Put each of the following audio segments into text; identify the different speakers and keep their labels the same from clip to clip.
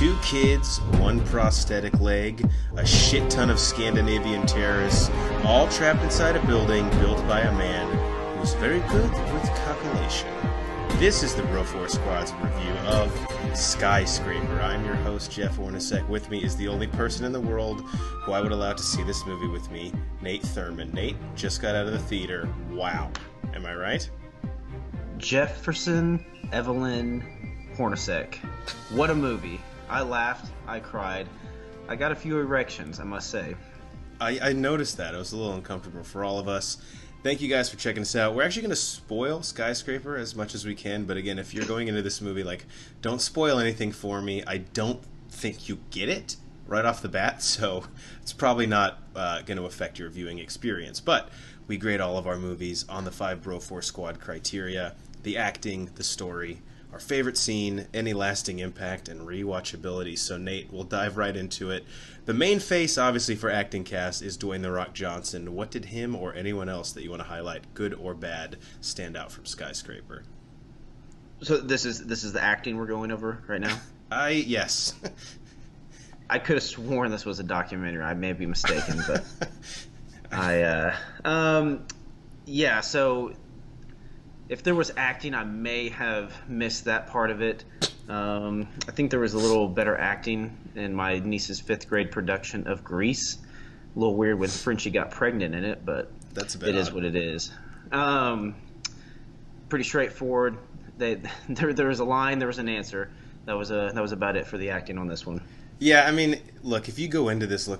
Speaker 1: Two kids, one prosthetic leg, a shit ton of Scandinavian terrorists, all trapped inside a building built by a man who's very good with calculation. This is the Bro4 Squad's review of Skyscraper. I'm your host, Jeff Ornisek. With me is the only person in the world who I would allow to see this movie with me, Nate Thurman. Nate just got out of the theater. Wow. Am I right?
Speaker 2: Jefferson Evelyn Hornacek. What a movie. I laughed, I cried, I got a few erections, I must say.
Speaker 1: I noticed that. It was a little uncomfortable for all of us. Thank you guys for checking us out. We're actually going to spoil Skyscraper as much as we can, but again, if you're going into this movie, don't spoil anything for me. I don't think you get it right off the bat, so it's probably not going to affect your viewing experience. But we grade all of our movies on the 5 Bro4 Squad criteria: the acting, the story, our favorite scene, any lasting impact, and rewatchability. So Nate, we'll dive right into it. The main face, obviously, for acting cast is Dwayne "The Rock" Johnson. What did him or anyone else that you want to highlight, good or bad, stand out from Skyscraper?
Speaker 2: So this is the acting we're going over right now?
Speaker 1: Yes.
Speaker 2: I could have sworn this was a documentary. I may be mistaken, but yeah, so if there was acting, I may have missed that part of it. I think there was a little better acting in my niece's 5th grade production of Grease. A little weird when Frenchie got pregnant in it, but
Speaker 1: that's a bit
Speaker 2: it
Speaker 1: odd.
Speaker 2: Is what it is. Pretty straightforward. There was a line, there was an answer. That was about it for the acting on this one.
Speaker 1: Yeah, I mean, look, if you go into this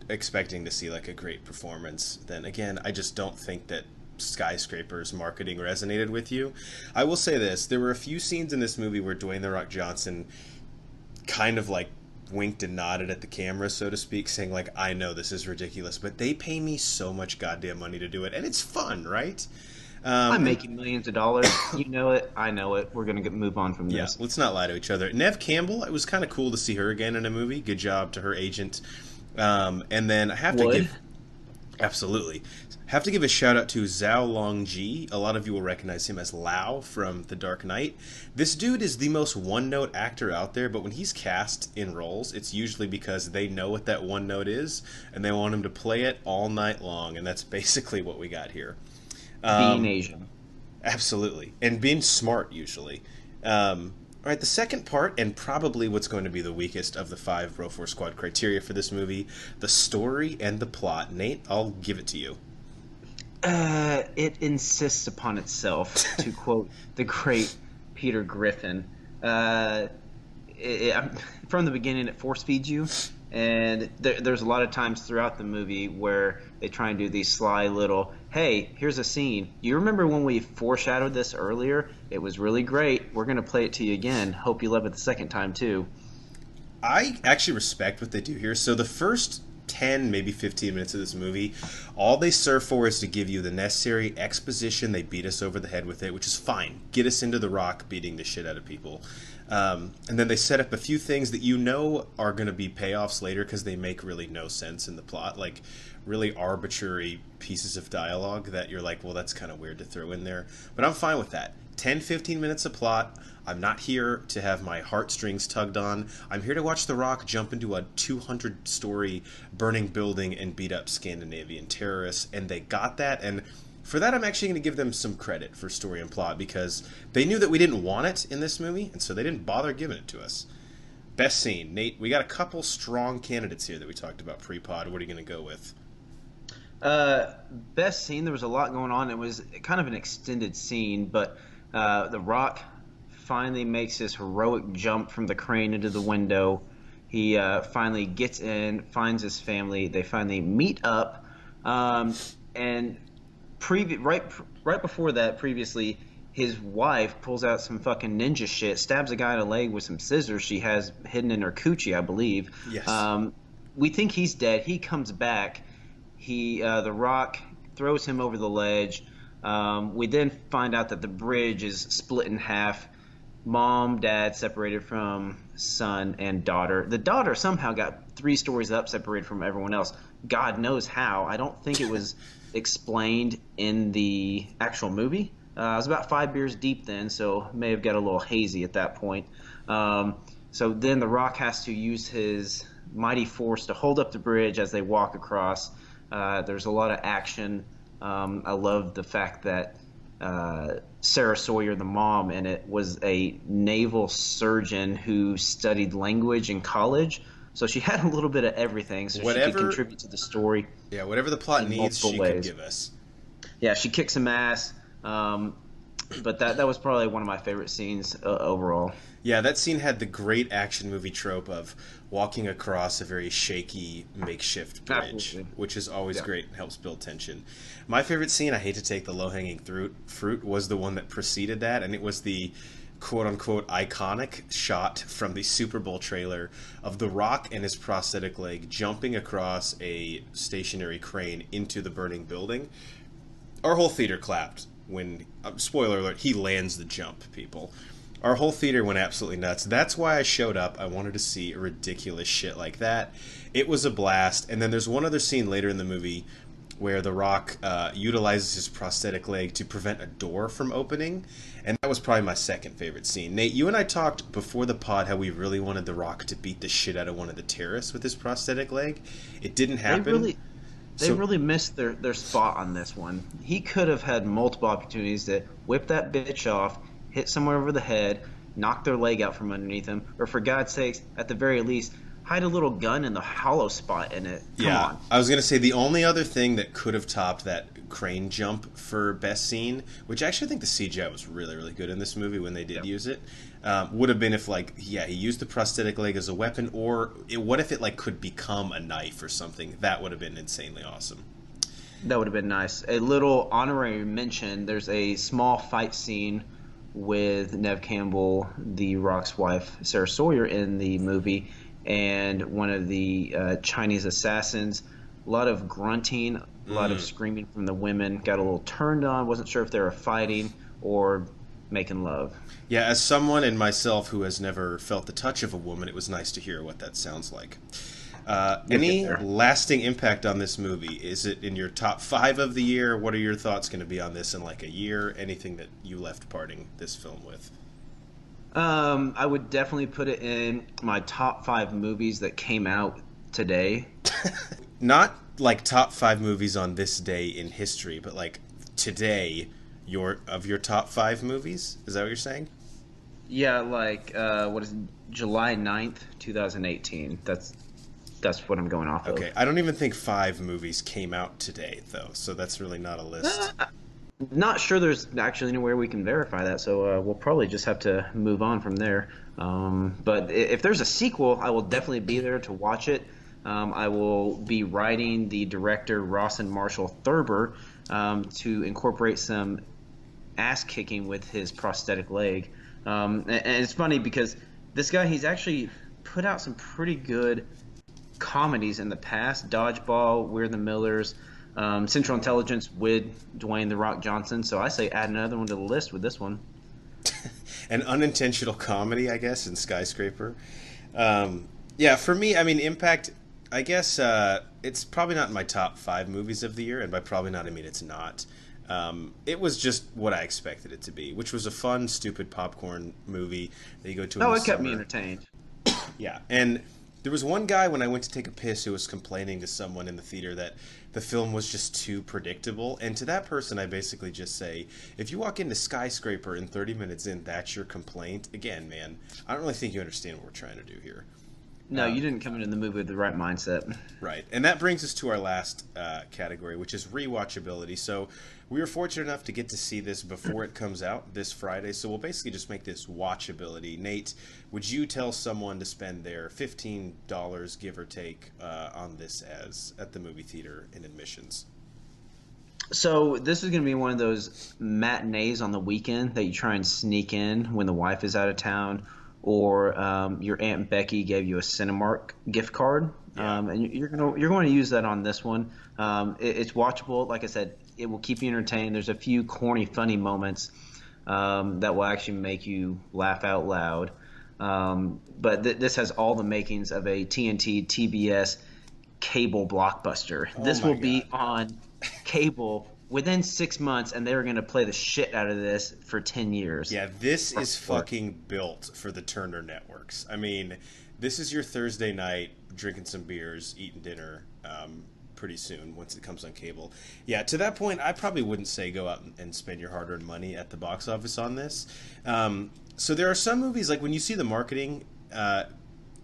Speaker 1: expecting to see a great performance, then again, I just don't think that Skyscraper's marketing resonated with you. I will say this: there were a few scenes in this movie where Dwayne "The Rock" Johnson kind of winked and nodded at the camera, so to speak, saying I know this is ridiculous, but they pay me so much goddamn money to do it, and it's fun, right?
Speaker 2: I'm making millions of dollars. You know it. I know it. We're going to move on from this.
Speaker 1: Yeah, let's not lie to each other. Neve Campbell, it was kind of cool to see her again in a movie. Good job to her agent. And then I have to give... Absolutely. Have to give a shout out to Zhao Longji. A lot of you will recognize him as Lao from The Dark Knight. This dude is the most one-note actor out there, but when he's cast in roles, it's usually because they know what that one note is, and they want him to play it all night long, and that's basically what we got here.
Speaker 2: Being Asian.
Speaker 1: Absolutely. And being smart, usually. All right, the second part, and probably what's going to be the weakest of the 5 Bro4 Squad criteria for this movie, the story and the plot. Nate, I'll give it to you.
Speaker 2: It insists upon itself, to quote the great Peter Griffin. From the beginning, it force feeds you, and there's a lot of times throughout the movie where they try and do these sly little, hey, here's a scene. You remember when we foreshadowed this earlier? It was really great. We're going to play it to you again. Hope you love it the second time, too.
Speaker 1: I actually respect what they do here. So the first 10, maybe 15 minutes of this movie, all they serve for is to give you the necessary exposition. They beat us over the head with it, which is fine. Get us into The Rock beating the shit out of people. And then they set up a few things that you know are going to be payoffs later because they make really no sense in the plot. Really arbitrary pieces of dialogue that you're well, that's kind of weird to throw in there. But I'm fine with that. 10, 15 minutes of plot. I'm not here to have my heartstrings tugged on. I'm here to watch The Rock jump into a 200-story burning building and beat up Scandinavian terrorists. And they got that. And for that, I'm actually going to give them some credit for story and plot because they knew that we didn't want it in this movie, and so they didn't bother giving it to us. Best scene. Nate, we got a couple strong candidates here that we talked about pre-pod. What are you going to go with?
Speaker 2: Best scene, there was a lot going on. It was kind of an extended scene, but The Rock finally makes this heroic jump from the crane into the window. He finally gets in, finds his family. They finally meet up, and right before that, previously, his wife pulls out some fucking ninja shit, stabs a guy in the leg with some scissors she has hidden in her coochie, I believe.
Speaker 1: Yes.
Speaker 2: We think he's dead. He comes back. The Rock throws him over the ledge. We then find out that the bridge is split in half. Mom, dad separated from son and daughter. The daughter somehow got 3 stories up, separated from everyone else. God knows how. I don't think it was explained in the actual movie. I was about 5 beers deep then, so may have got a little hazy at that point. So then The Rock has to use his mighty force to hold up the bridge as they walk across. There's a lot of action. I love the fact that Sarah Sawyer, the mom in it, was a naval surgeon who studied language in college. So she had a little bit of everything, so she could contribute to the story.
Speaker 1: Yeah, whatever the plot needs, she could give us.
Speaker 2: Yeah, she kicks some ass. But that was probably one of my favorite scenes overall.
Speaker 1: Yeah, that scene had the great action movie trope of walking across a very shaky makeshift bridge,
Speaker 2: Absolutely.
Speaker 1: which is always great and helps build tension. My favorite scene, I hate to take the low-hanging fruit, was the one that preceded that, and it was the quote-unquote iconic shot from the Super Bowl trailer of The Rock and his prosthetic leg jumping across a stationary crane into the burning building. Our whole theater clapped when, spoiler alert, he lands the jump, people. Our whole theater went absolutely nuts. That's why I showed up. I wanted to see ridiculous shit like that. It was a blast. And then there's one other scene later in the movie where The Rock utilizes his prosthetic leg to prevent a door from opening. And that was probably my second favorite scene. Nate, you and I talked before the pod how we really wanted The Rock to beat the shit out of one of the terrorists with his prosthetic leg. It didn't happen.
Speaker 2: They really missed their spot on this one. He could have had multiple opportunities to whip that bitch off, hit someone over the head, knock their leg out from underneath him, or for God's sakes, at the very least, hide a little gun in the hollow spot in it. Come on.
Speaker 1: I was going to say the only other thing that could have topped that crane jump for best scene, which actually I think the CGI was really, really good in this movie when they did use it, would have been if, like, he used the prosthetic leg as a weapon, or what if it, like, could become a knife or something? That would have been insanely awesome.
Speaker 2: That would have been nice. A little honorary mention, there's a small fight scene with Neve Campbell, The Rock's wife, Sarah Sawyer, in the movie, and one of the Chinese assassins. A lot of grunting, a lot of screaming from the women. Got a little turned on. Wasn't sure if they were fighting or making love.
Speaker 1: Yeah, as someone and myself who has never felt the touch of a woman, it was nice to hear what that sounds like. Any lasting impact on this movie? Is it in your top 5 of the year? What are your thoughts going to be on this in like a year? Anything that you left parting this film with?
Speaker 2: I would definitely put it in my top 5 movies that came out today.
Speaker 1: Not like top 5 movies on this day in history, but like today, your top 5 movies? Is that what you're saying?
Speaker 2: Yeah, like what is it, July 9th, 2018. That's what I'm going off of.
Speaker 1: Okay, I don't even think 5 movies came out today, though, so that's really not a list.
Speaker 2: Not sure there's actually anywhere we can verify that, so we'll probably just have to move on from there. But if there's a sequel, I will definitely be there to watch it. I will be writing the director Rawson Marshall Thurber to incorporate some ass kicking with his prosthetic leg. And it's funny because this guy, he's actually put out some pretty good comedies in the past. Dodgeball, We're the Millers, Central Intelligence with Dwayne "The Rock" Johnson. So I say add another one to the list with this one.
Speaker 1: An unintentional comedy, I guess, in Skyscraper. Yeah, for me, I mean, impact, I guess it's probably not in my top 5 movies of the year, and by probably not, I mean it's not. It was just what I expected it to be, which was a fun, stupid popcorn movie that you go to in the
Speaker 2: it kept
Speaker 1: summer.
Speaker 2: me entertained.
Speaker 1: Yeah, and there was one guy when I went to take a piss who was complaining to someone in the theater that the film was just too predictable. And to that person, I basically just say, if you walk into Skyscraper and 30 minutes in, that's your complaint, again, man, I don't really think you understand what we're trying to do here.
Speaker 2: No, you didn't come into the movie with the right mindset.
Speaker 1: Right. And that brings us to our last category, which is rewatchability. So we were fortunate enough to get to see this before it comes out this Friday. So we'll basically just make this watchability. Nate, would you tell someone to spend their $15, give or take, on this as at the movie theater in admissions?
Speaker 2: So this is going to be one of those matinees on the weekend that you try and sneak in when the wife is out of town, or your Aunt Becky gave you a Cinemark gift card, and you're going to use that on this one. It's watchable. Like I said, it will keep you entertained. There's a few corny, funny moments that will actually make you laugh out loud. But this has all the makings of a TNT, TBS cable blockbuster. This will be on cable within 6 months, and they were going to play the shit out of this for 10 years.
Speaker 1: Yeah, this is fucking built for the Turner networks. I mean, this is your Thursday night drinking some beers, eating dinner pretty soon once it comes on cable. Yeah, to that point, I probably wouldn't say go out and spend your hard-earned money at the box office on this. So there are some movies, like when you see the marketing,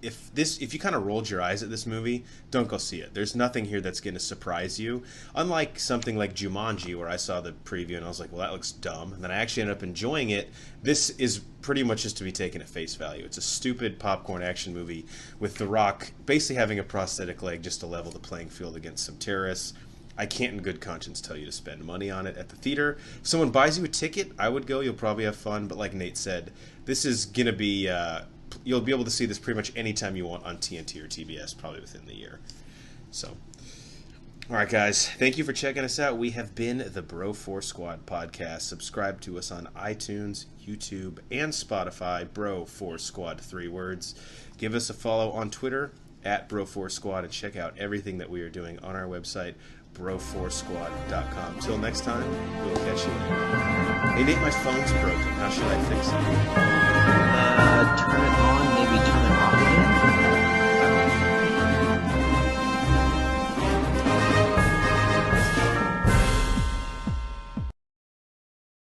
Speaker 1: if you kind of rolled your eyes at this movie, don't go see it. There's nothing here that's going to surprise you. Unlike something like Jumanji, where I saw the preview and I was like, well, that looks dumb. And then I actually ended up enjoying it. This is pretty much just to be taken at face value. It's a stupid popcorn action movie with The Rock basically having a prosthetic leg just to level the playing field against some terrorists. I can't in good conscience tell you to spend money on it at the theater. If someone buys you a ticket, I would go. You'll probably have fun. But like Nate said, this is going to be... you'll be able to see this pretty much anytime you want on TNT or TBS, probably within the year. So, all right, guys. Thank you for checking us out. We have been the Bro 4 Squad podcast. Subscribe to us on iTunes, YouTube, and Spotify. Bro 4 Squad, 3 words. Give us a follow on Twitter at Bro 4 Squad, and check out everything that we are doing on our website, bro4squad.com. Till next time, we'll catch you later. Hey, Nate, my phone's broken. How should I fix it?
Speaker 2: Turn it on.